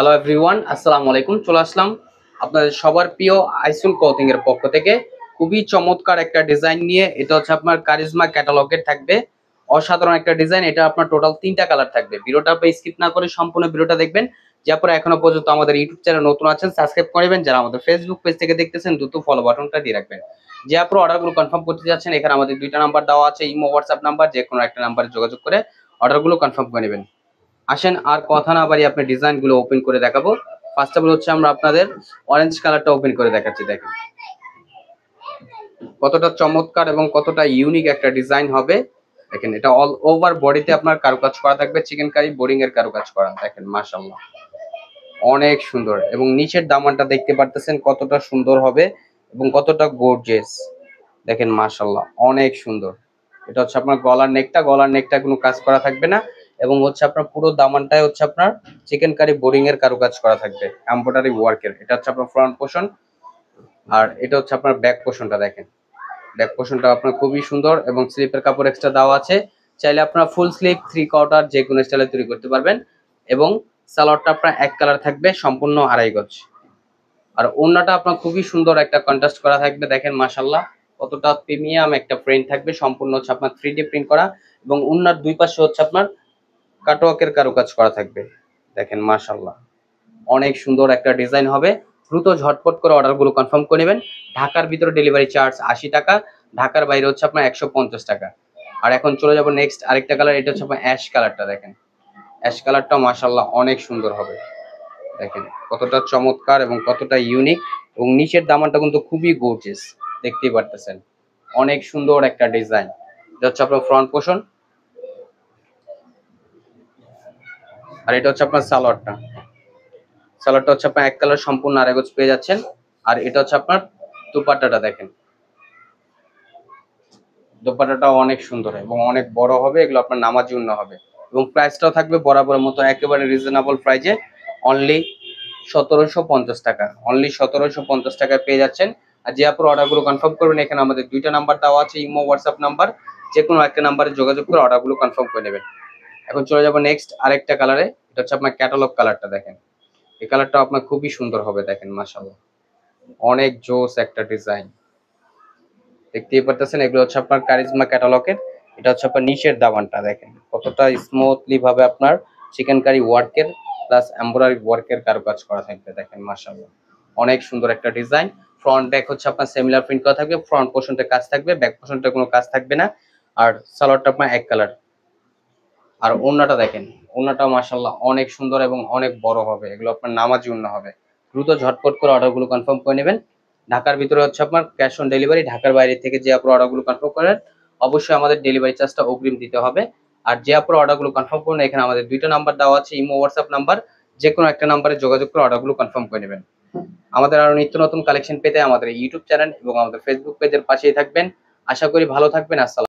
Hello everyone, আসসালামু আলাইকুম। চলে আসলাম আপনাদের সবার প্রিয় আইসুল ক্লথিং এর পক্ষ থেকে খুবই চমৎকার একটা ডিজাইন নিয়ে। এটা হচ্ছে আপনার কারিজমা ক্যাটালগের থাকবে, অসাধারণ একটা ডিজাইন। এটা আপনার টোটাল 3টা কালার থাকবে। ভিডিওটা আপনি স্কিপ না করে সম্পূর্ণ ভিডিওটা দেখবেন। যে আপনারা এখনো পর্যন্ত আমাদের ইউটিউব চ্যানেল নতুন আছেন সাবস্ক্রাইব করবেন, যারা আমাদের ফেসবুক পেজ থেকে দেখতেছেন দ্রুত ফলো বাটনটা দিয়ে রাখবেন। যে আপনারা অর্ডারগুলো কনফার্ম করতে যাচ্ছেন, এখানে আমাদের 2টা নাম্বার দেওয়া আছে, ইমো হোয়াটসঅ্যাপ নাম্বার। যে কোনো একটা নাম্বারে যোগাযোগ করে অর্ডারগুলো কনফার্ম করে নেবেন। আসেন আর কথা না বাড়িয়ে আপনি ডিজাইনগুলো ওপেন করে দেখাবো। ফার্স্ট অফ অল হচ্ছে আমরা আপনাদের অরেঞ্জ কালারটা ওপেন করে দেখাচ্ছি। দেখেন কতটা চমৎকার এবং কতটা ইউনিক একটা ডিজাইন হবে। দেখেন এটা অল ওভার বডিতে আপনার কারুকাজ করা থাকবে, চিকেন কারি বোরিং এর কারুকাজ করা। দেখেন মাশাআল্লাহ অনেক সুন্দর, এবং নিচের দামানটা দেখতে পারতেছেন কতটা সুন্দর হবে এবং কতটা গর্জিয়াস। দেখেন মাশাআল্লাহ অনেক সুন্দর। এটা হচ্ছে আপনার গলার নেকটা কোনো কাজ করা থাকবে না, এবং হচ্ছে আপনার পুরো দামানটাই হচ্ছে আপনার চিকেন কারি বোরিং এর কারুকাজ করা থাকবে, এমব্রয়ডারি ওয়ার্কের। এটা হচ্ছে আপনার ফ্রন্ট পোর্শন, আর এটা হচ্ছে আপনার ব্যাক পোর্শনটা। দেখেন ব্যাক পোর্শনটা আপনার খুবই সুন্দর, এবং স্লিপের কাপড় এক্সট্রা দেওয়া আছে। চাইলে আপনার ফুল স্লিপ 3/4 যে কোনো স্টাইলে তৈরি করতে পারবেন, এবং সালোয়ারটা আপনার এক কালার থাকবে, সম্পূর্ণ আড়াই গজ। আর ওড়নাটা আপনার খুবই সুন্দর একটা কন্ট্রাস্ট করা থাকবে। দেখেন মাশাআল্লাহ কতটা প্রিমিয়াম একটা প্রিন্ট থাকবে, সম্পূর্ণ হচ্ছে আপনার 3D প্রিন্ট করা, এবং ওড়নার দুই পাশে হচ্ছে আপনার কাটওয়ার্কের কারুকাজ করা থাকবে। দেখেন মাশাআল্লাহ অনেক সুন্দর একটা ডিজাইন হবে। দ্রুত ঝটপট করে অর্ডারগুলো কনফার্ম করে নেবেন। ঢাকার ভিতরে ডেলিভারি চার্জ 80 টাকা, ঢাকার বাইরে হচ্ছে আপনার 150 টাকা। আর এখন চলে যাব নেক্সট আরেকটা কালার। এটা হচ্ছে আপনার অ্যাশ কালারটা। দেখেন অ্যাশ কালারটা মাশাআল্লাহ অনেক সুন্দর হবে। দেখেন কতটা চমৎকার এবং কতটা ইউনিক, এবং নিচের দামানটা কিন্তু খুবই গর্জিয়াস, দেখতেই পারতেছেন অনেক সুন্দর একটা ডিজাইন। এটা হচ্ছে আপনার ফ্রন্ট পোর্শন, আর এটা হচ্ছে আপনার সালোয়ারটা হচ্ছে আপনার এক কালার সম্পূর্ণ আড়াই গজ পেয়ে যাচ্ছেন। আর এটা হচ্ছে আপনার দুপাট্টাটা। দেখেন দুপাট্টাটা অনেক সুন্দর এবং অনেক বড় হবে, এগুলো আপনার নামাজি ওড়না হবে, এবং প্রাইসটাও থাকবে বরাবরের মতো একেবারে রিজনেবল প্রাইজে, অনলি 1750 টাকা। অনলি 1750 টাকায় পেয়ে যাচ্ছেন। আর যে আপনার অর্ডারগুলো কনফার্ম করবেন, এখানে আমাদের 2টা নাম্বার দেওয়া আছে, ইমো হোয়াটসঅ্যাপ নাম্বার। যে কোনো একটা নাম্বারে যোগাযোগ করে অর্ডারগুলো কনফার্ম করে নেবেন। এখন চলে যাব নেক্সট আরেকটা কালারে। এটা হচ্ছে আপনার ক্যাটালগ কালারটা। দেখেন এই কালারটা আপনার খুবই সুন্দর হবে। দেখেন মাশাআল্লাহ অনেক জোস একটা ডিজাইন, দেখতেই পারতেছেন। এগুলো হচ্ছে আপনার কারিজমা ক্যাটালগের। এটা হচ্ছে আপনার নিচের দামানটা। দেখেন কতটা স্মুথলি ভাবে আপনার চিকেন কারি ওয়ার্কের প্লাস এমব্রয়ডারি ওয়ার্কের কারুকাজ করা থাকবে। দেখেন মাশাআল্লাহ অনেক সুন্দর একটা ডিজাইন। ফ্রন্ট ব্যাক হচ্ছে আপনার সিমিলার প্রিন্ট করা থাকবে, ফ্রন্ট পোর্শনটা কাজ থাকবে, ব্যাক পোর্শনটা কোনো কাজ থাকবে না। আর সালোয়ারটা আপনার এক কালার। আর ওড়নাটা দেখেন, ওড়নাটা মাশাআল্লাহ অনেক সুন্দর এবং অনেক বড় হবে, এগুলো আপনার নামাজি ওড়না হবে। দ্রুত ঝটপট করে অর্ডারগুলো কনফার্ম করে নেবেন। ঢাকার ভিতরে হচ্ছে আপনার ক্যাশ অন ডেলিভারি, ঢাকার বাইরে থেকে যে আপনার অর্ডারগুলো কনফার্ম করেন অবশ্যই আমাদের ডেলিভারি চার্জটা অগ্রিম দিতে হবে। আর যে আপনার অর্ডারগুলো কনফার্ম করুন, এখানে আমাদের 2টা নাম্বার দেওয়া আছে, ইমো হোয়াটসঅ্যাপ নাম্বার। যে কোনো একটা নাম্বারে যোগাযোগ করে অর্ডারগুলো কনফার্ম করে নেবেন। আমাদের আরো নিত্য নতুন কালেকশন পেতে আমাদের ইউটিউব চ্যানেল এবং আমাদের ফেসবুক পেজের পাশেই থাকবেন। আশা করি ভালো থাকবেন। আসসালাম।